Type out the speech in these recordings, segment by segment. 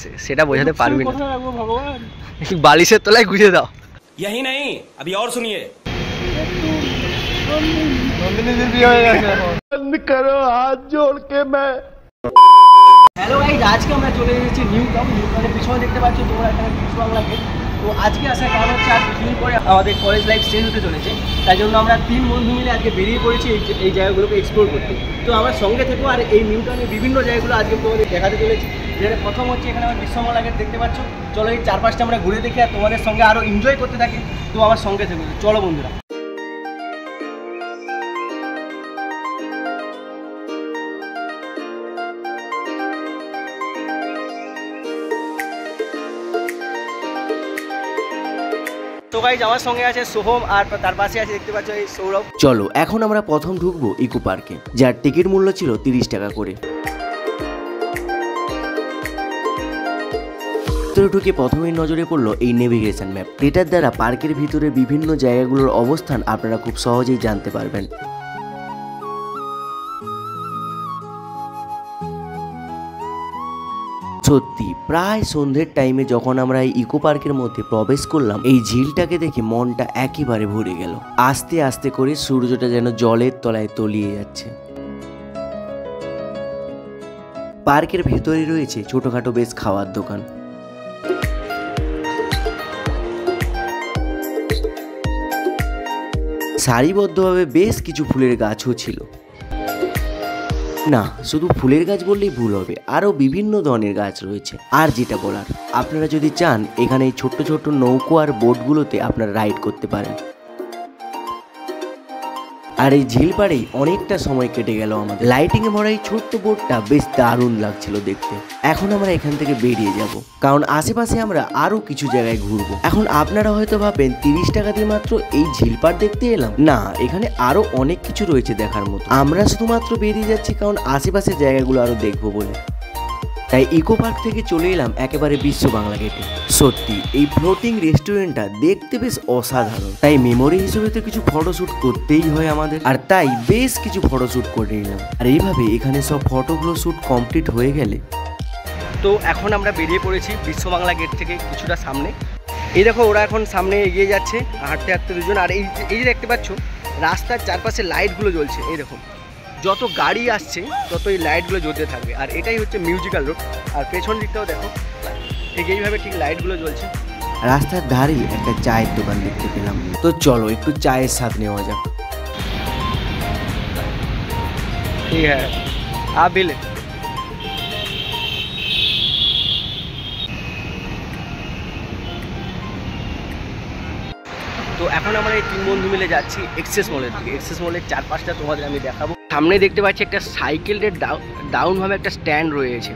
আছে সেটা বোঝাতে পারবি না। ভগবান বালিশের তলায় গুঁজে দাও। यही नहीं अभी और सुनिए। बंद करो हाथ जोड़ के मैं। হ্যালো গাইস, আজকে আমরা চলে এসেছি নিউ টাউনের পিছনে দেখতে পাচ্ছ তোমরা এখানে বিশ্ব বাংলা গেট। তো আজকে আসার কারণ হচ্ছে আর কিছুদিন পরে আমাদের কলেজ লাইফ শেষ হতে চলেছে, তাই জন্য আমরা 3 বন্ধু মিলে আজকে বেরিয়ে পড়েছি এই জায়গাগুলোকে এক্সপ্লোর করতে। তো আমার সঙ্গে থেকো আর এই নিউ টাউনের বিভিন্ন জায়গাগুলো আজকে তোমাদের দেখাতে চলেছি। যেটা প্রথম হচ্ছে এখানে আমার বিশ্ব বাংলা গেট দেখতে পাচ্ছ। চলো এই 4-5টা আমরা ঘুরে দেখি আর তোমাদের সঙ্গে আরও এনজয় করতে থাকি। তো আমার সঙ্গে থেকো, চলো বন্ধুরা। তো গাইস আমার সঙ্গে আছে সোহম আর তার পাশে আছে দেখতে পাচ্ছ এই সৌরভ। চলো এখন আমরা প্রথম ঢুকবো ইকো পার্কে, যার টিকিট মূল্য ছিল 30 টাকা করে। ভিতরে ঢুকে প্রথমেই নজরে পড়লো এই নেভিগেশন ম্যাপ। এটার দ্বারা পার্কের ভিতরে বিভিন্ন জায়গাগুলোর অবস্থান আপনারা খুব সহজেই জানতে পারবেন। সত্যি প্রায় সন্ধ্যের টাইমে যখন আমরা এই ইকো পার্কের মধ্যে প্রবেশ করলাম, এই ঝিলটাকে দেখে মনটা একেবারে ভরে গেল। আস্তে আস্তে করে সূর্যটা যেন জলের তলায় তলিয়ে যাচ্ছে। পার্কের ভেতরে রয়েছে ছোটখাটো বেশ খাওয়ার দোকান। সারিবদ্ধভাবে বেশ কিছু ফুলের গাছও ছিল। না, শুধু ফুলের গাছ বললেই ভুল হবে, আরও বিভিন্ন ধরনের গাছ রয়েছে। আর যেটা বলার, আপনারা যদি চান এখানে এই ছোট্ট ছোট্ট নৌকো আর বোটগুলোতে আপনারা রাইড করতে পারেন। আর এই ঝিল পাড়েই অনেকটা সময় কেটে গেল আমাদের। লাইটিংয়ে ভরা এই ছোট্ট বোটটা বেশ দারুণ লাগছিল দেখতে। এখন আমরা এখান থেকে বেরিয়ে যাব, কারণ আশেপাশে আমরা আরো কিছু জায়গায় ঘুরবো। এখন আপনারা হয়তো ভাবেন 30 টাকা দিয়ে মাত্র এই ঝিল পাড় দেখতে এলাম। না, এখানে আরো অনেক কিছু রয়েছে দেখার মতো। আমরা শুধুমাত্র বেরিয়ে যাচ্ছি কারণ আশেপাশের জায়গাগুলো আরো দেখবো বলে। তাই ইকো পার্ক থেকে চলে এলাম একেবারে বিশ্ব বাংলা গেটে। সত্যি এই ফ্লোটিং রেস্টুরেন্টটা দেখতে বেশ অসাধারণ, তাই মেমোরি হিসেবে তো কিছু ফটোশ্যুট করতেই হয় আমাদের। আর তাই বেশ কিছু ফটোশ্যুট করে নিলাম। আর এইভাবে এখানে সব ফটোগুলো শ্যুট কমপ্লিট হয়ে গেলে তো এখন আমরা বেরিয়ে পড়েছি বিশ্ব বাংলা গেট থেকে কিছুটা সামনে। এই দেখো ওরা এখন সামনে এগিয়ে যাচ্ছে হাঁটতে হাঁটতে দুজন। আর এই যে দেখতে পাচ্ছ রাস্তার চারপাশে লাইটগুলো জ্বলছে। এই দেখো যত গাড়ি আসছে তত এই লাইটগুলো জ্বলতে থাকবে। আর এটাই হচ্ছে মিউজিক্যাল রোড। আর পেছন দিকটাও দেখো ঠিক এইভাবে ঠিক লাইটগুলো জ্বলছে। রাস্তার ধারেই একটা চায়ের দোকান দেখতে পেলাম। তো চলো একটু চায়ের স্বাদ নেওয়া যাক। ঠিক হ্যাঁ आप भी ले। তো এখন আমরা এই 3 বন্ধু মিলে যাচ্ছি এক্সেস মলের দিকে। এক্সেস মলের 4-5টা তোমাদের আমি দেখাবো। সামনে দেখতে পাচ্ছি একটা সাইকেলের ডাউনভাবে একটা স্ট্যান্ড রয়েছে।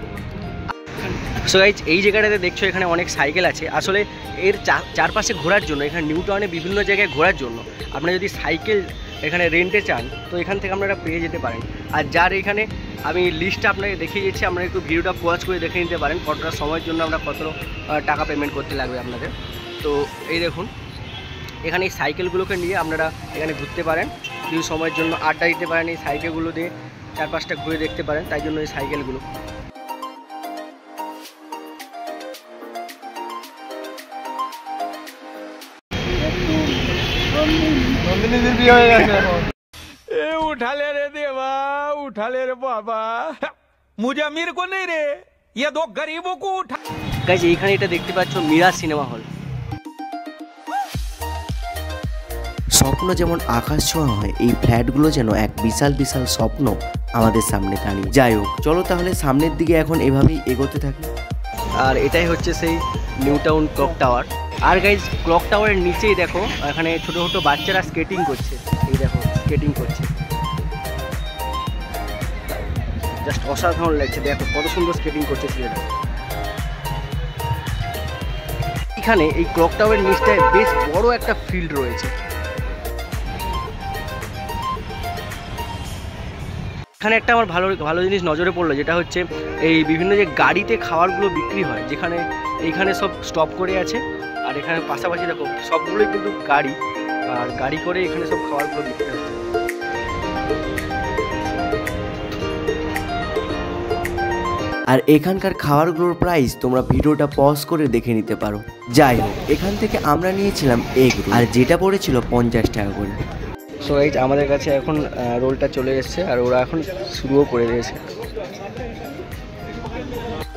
সো গাইজ এই জায়গাটাতে দেখছো এখানে অনেক সাইকেল আছে। আসলে এর চারপাশে ঘোরার জন্য, এখানে নিউ টাউনে বিভিন্ন জায়গায় ঘোরার জন্য আপনারা যদি সাইকেল এখানে রেন্টে চান তো এখান থেকে আপনারা পেয়ে যেতে পারেন। আর যার এখানে আমি লিস্টটা আপনাকে দেখিয়ে দিচ্ছি, আপনারা একটু ভিডিওটা পজ করে দেখে নিতে পারেন কতটা সময়ের জন্য আমরা কত টাকা পেমেন্ট করতে লাগবে আপনাদের। তো এই দেখুন এখানে এই সাইকেলগুলোকে নিয়ে আপনারা এখানে ঘুরতে পারেন, কিছু সময়ের জন্য আড্ডা দিতে পারেন। এই সাইকেলগুলো দিয়ে 4-5টা ঘুরে দেখতে পারেন, তাই জন্য এই সাইকেলগুলো। उठा ले रे देवा, उठा ले रे बाबा, मुझे अमीर को नहीं रे, ये दो गरीबों को उठा। गाइस এইখানে এটা দেখতে পাচ্ছ মীরা সিনেমা হল। স্বপ্ন যেমন আকাশ ছোঁয়া হয়, এই ফ্ল্যাটগুলো যেন এক বিশাল বিশাল স্বপ্ন আমাদের সামনে দাঁড়িয়ে। যাই হোক, চলো তাহলে সামনের দিকে এখন এভাবেই এগোতে থাকি। আর এটাই হচ্ছে সেই নিউ টাউন ক্লক টাওয়ার। আর গাইজ ক্লক টাওয়ারের নিচেই দেখো এখানে ছোটো ছোটো বাচ্চারা স্কেটিং করছে। এই দেখো স্কেটিং করছে, জাস্ট অসাধারণ লাগছে। দেখো কত সুন্দর স্কেটিং করছে ছেলেটা। এখানে এই ক্লক টাওয়ারের নিচটায় বেশ বড় একটা ফিল্ড রয়েছে। এখানে একটা আমার ভালো জিনিস নজরে পড়লো, যেটা হচ্ছে এই বিভিন্ন যে গাড়িতে খাবারগুলো বিক্রি হয়, যেখানে এইখানে সব স্টপ করে আছে। আর এখানে পাশাপাশি দেখো সবগুলোই কিন্তু গাড়ি, আর গাড়ি করে এখানে সব খাবারগুলো বিক্রি হচ্ছে। আর এখানকার খাবারগুলোর প্রাইস তোমরা ভিডিওটা পজ করে দেখে নিতে পারো। যাই হোক, এখান থেকে আমরা নিয়েছিলাম এগ রোল, আর যেটা পড়েছিল 50 টাকা করে। সো গাইজ আমাদের কাছে এখন রোলটা চলে এসেছে আর ওরা এখন শুরুও করে দিয়েছে।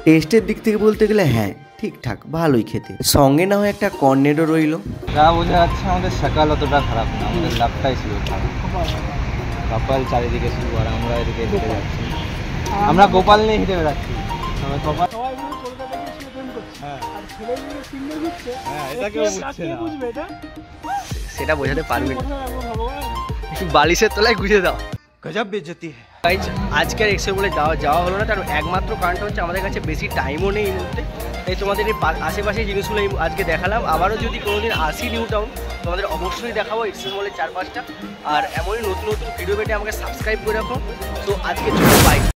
টেস্টের দিক থেকে বলতে গেলে হ্যাঁ ঠিকঠাক, ভালোই খেতে। সঙ্গে না হয় একটা কর্নেডও রইলো। যা বোঝা যাচ্ছে আমাদের সকাল অতটা খারাপ না, আমাদের লাভটাই ছিল খারাপ। কপাল চারিদিকে শুরু আর আমরা এদিকে হেঁটে যাচ্ছি, আমরা গোপাল নিয়ে হেঁটে বেড়াচ্ছি। সেটা বোঝাতে পারবে না, বালিশের তলায় গুঁজে দাও। গজব বেজতি। গাইজ আজকের এক্সপ্রেস মলে যাওয়া হলো না, তার একমাত্র কারণটা হচ্ছে আমাদের কাছে বেশি টাইমও নেই এই মুহূর্তে। তাই তোমাদের এই আশেপাশে জিনিসগুলো আজকে দেখালাম। আবারও যদি কোনোদিন আসি নিউ টাউন, তোমাদের অবশ্যই দেখাবো এক্সপ্রেস মলের 4-5টা। আর এমনই নতুন নতুন ভিডিও পেতে আমাকে সাবস্ক্রাইব করে রাখো। তো আজকে চলো বাই।